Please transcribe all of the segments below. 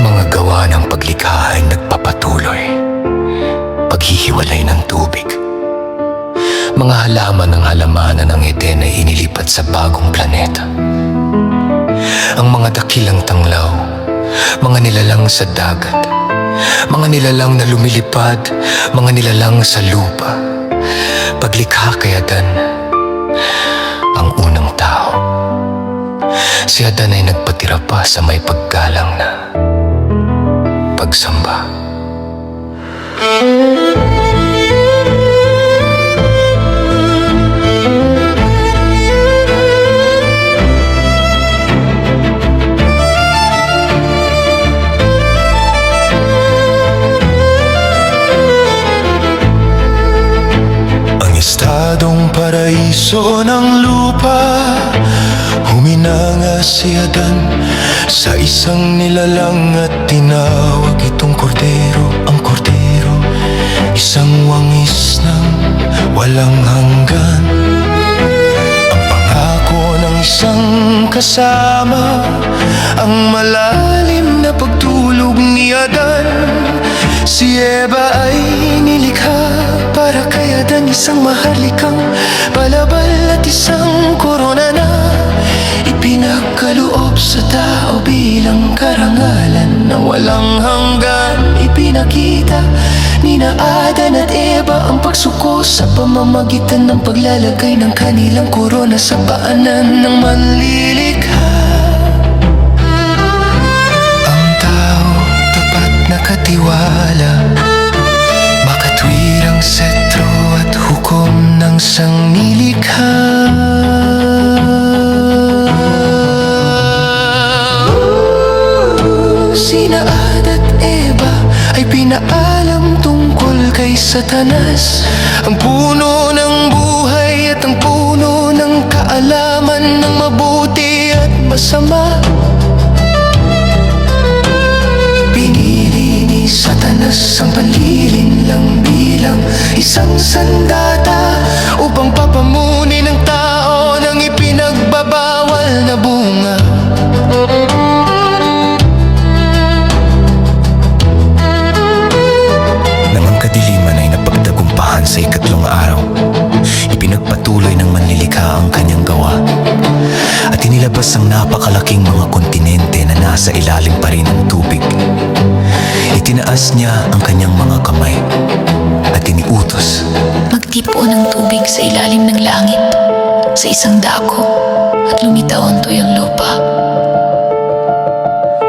Mga gawa ng paglikha ay nagpapatuloy. Paghihiwalay ng tubig. Mga halaman ng halamanan ng Eden ay inilipat sa bagong planeta. Ang mga dakilang tanglaw, mga nilalang sa dagat, mga nilalang na lumilipad, mga nilalang sa lupa. Paglikha kay Adan, ang unang tao. Si Adan ay nagpatira pa sa may paggalang na pagsamba. Estadong paraiso ng lupa, huminanga si Adan sa isang nilalang at tinawag itong kordero. Ang kordero, isang wangis ng walang hanggan. Ang pangako ng isang kasama, ang malalim na pagtulog ni Adan. Si Eva ay nilikha para kay Adan, isang maharlikang balabal at isang korona na ipinagkaloob sa tao bilang karangalan na walang hanggan. Ipinakita ni na Adan at Eva ang pagsuko sa pamamagitan ng paglalagay ng kanilang korona sa paanan ng manlilikha. Nakatiwala, makatwirang setro at hukom ng sangnilikha. Sina Adan at Eva ay pinaalam tungkol kay Satanas, ang puno ng buhay at ang puno ng kaalaman ng mabuti at masama. Satanas ang panlilin lang bilang isang sandata upang papamunin ng tao ng ipinagbabawal na bunga. Nang ang kadiliman ay napagtagumpahan sa ikatlong araw, ipinagpatuloy ng manlilikha ang kanyang gawa at inilabas ang napakalaking mga kontinente na nasa ilalim pa rin ng tubig. Itinaas niya ang kanyang mga kamay at iniutos. Magtipo ng tubig sa ilalim ng langit, sa isang dako, at lumitaw ang tuyang lupa.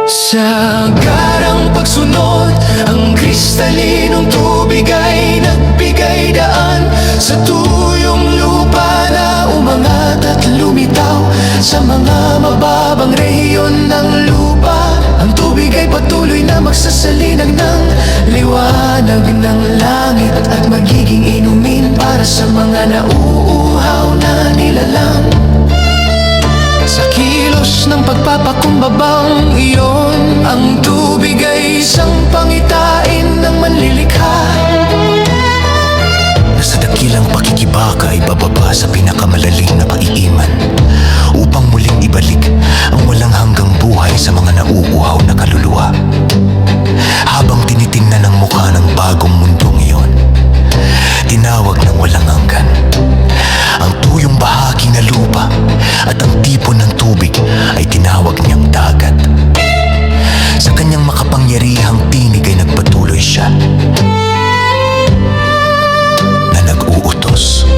Sa garang pagsunod, ang kristalinong tubig ay nagbigay daan sa tuyong lupa na umangat at lumitaw sa mga mababang rehiyon ng lupa. Ang tubig ay patuloy na magsasalinag ng liwanag ng langit at magiging inumin para sa mga nauuhaw na nilalang. Sa kilos ng pagpapakumbabang iyon, ang tubig ay isang pangitain ng manlilikha. Sa dakilang pakikibaka ay bababa sa pinakamalalim na paiiman upang muling ibalik ang walang hanggang buhay sa mga nauuhaw na kaluluwa. Habang tinitingnan ang mukha ng bagong mundong iyon, tinawag ng walang hanggan ang tuyong bahagi na lupa at ang tipon ng tubig ay tinawag niyang dagat. Sa kanyang makapangyarihang tinig ay nagpatuloy siya na nag-uutos.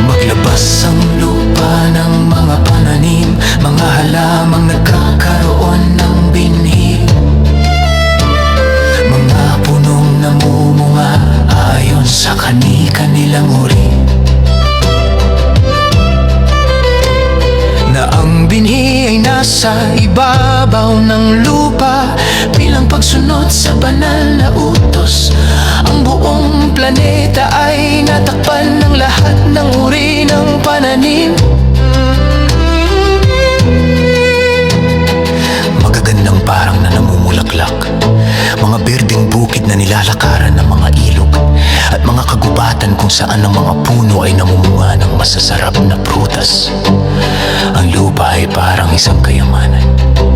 Maglabas ang lupa ng mga pananim, mga halamang nagkakaroon ng binhi, mga punong namumunga ayon sa kani-kanilang uri. Na ang binhi ay nasa ibabaw ng lupa bilang pagsunod sa banal na utos. Ang buong planeta ay natakpan ng lahat ng uri ng pananim. Magagandang parang na namumulaklak, mga berdeng bukid na nilalakaran ng mga ilog at mga kagubatan kagubatan kung saan ang mga puno ay namumunga ng masasarap na prutas. Ang lupa ay parang isang kayamanan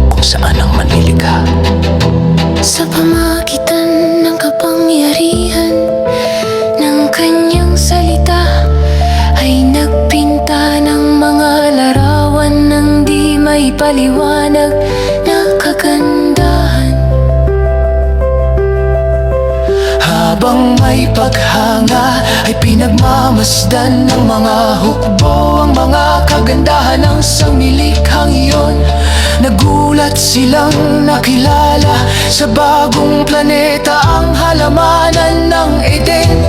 kung saan ang manlilikha. Sa pamagitan ng kapangyarihan ng kanyang salita ay nagpinta ng mga larawan ng di may paliwanag na kagandahan. Habang may paghanga ay pinagmamasdan ng mga hukbo ang mga kagandahan ng sanglikhang iyon. Nagulat silang nakilala sa bagong planeta ang halamanan ng Eden,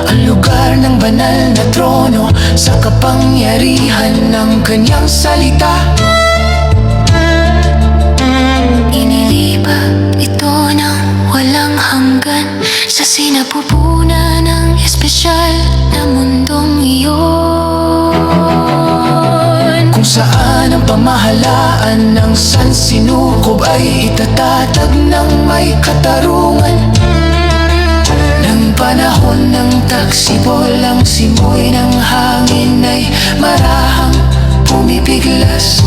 ang lugar ng banal na trono sa kapangyarihan ng kanyang salita. Inilipat ito ng walang hanggan sa sinapupunan ng espesyal na mundong iyon, Kung saan ang pamahalaan ng sansinukob ay itatatag ng may katarungan. Nang panahon ng tagsibol, ang simoy ng hangin ay marahang pumipiglas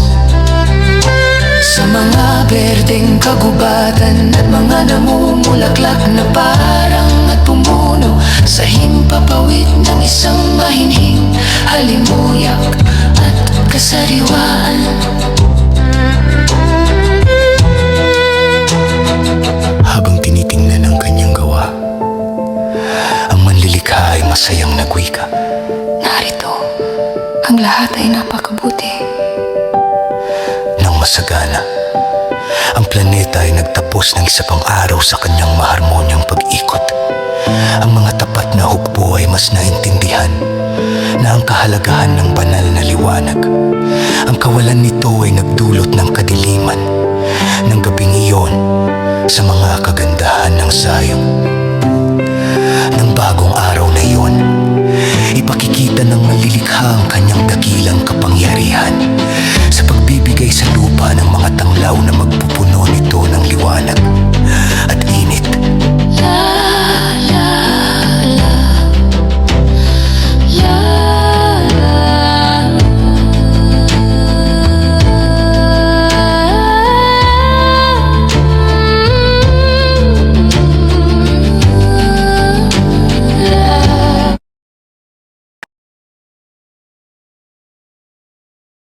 sa mga berdeng kagubatan at mga namumulaklak na parang at pumuno sa himpapawid ng isang mahinhing halimuyak at kasariwaan. Habang tinitingnan ang kanyang gawa, ang manlilikha ay masayang nagwika. narito ang lahat ay napakabuti. Nang masagana, ang planeta ay nagtapos ng isa pang araw sa kanyang maharmonyang pag-ikot. Ang mga tapat na hukbo ay mas naintindihan na ang kahalagahan ng banal na liwanag. Ang kawalan nito ay nagdulot ng kadiliman ng gabing iyon sa mga kagandahan ng sayong. Ng bagong araw na iyon, ipakikita ng manlilikha ang kanyang dakilang kapangyarihan sa pagbibigay sa lupa ng mga tanglaw na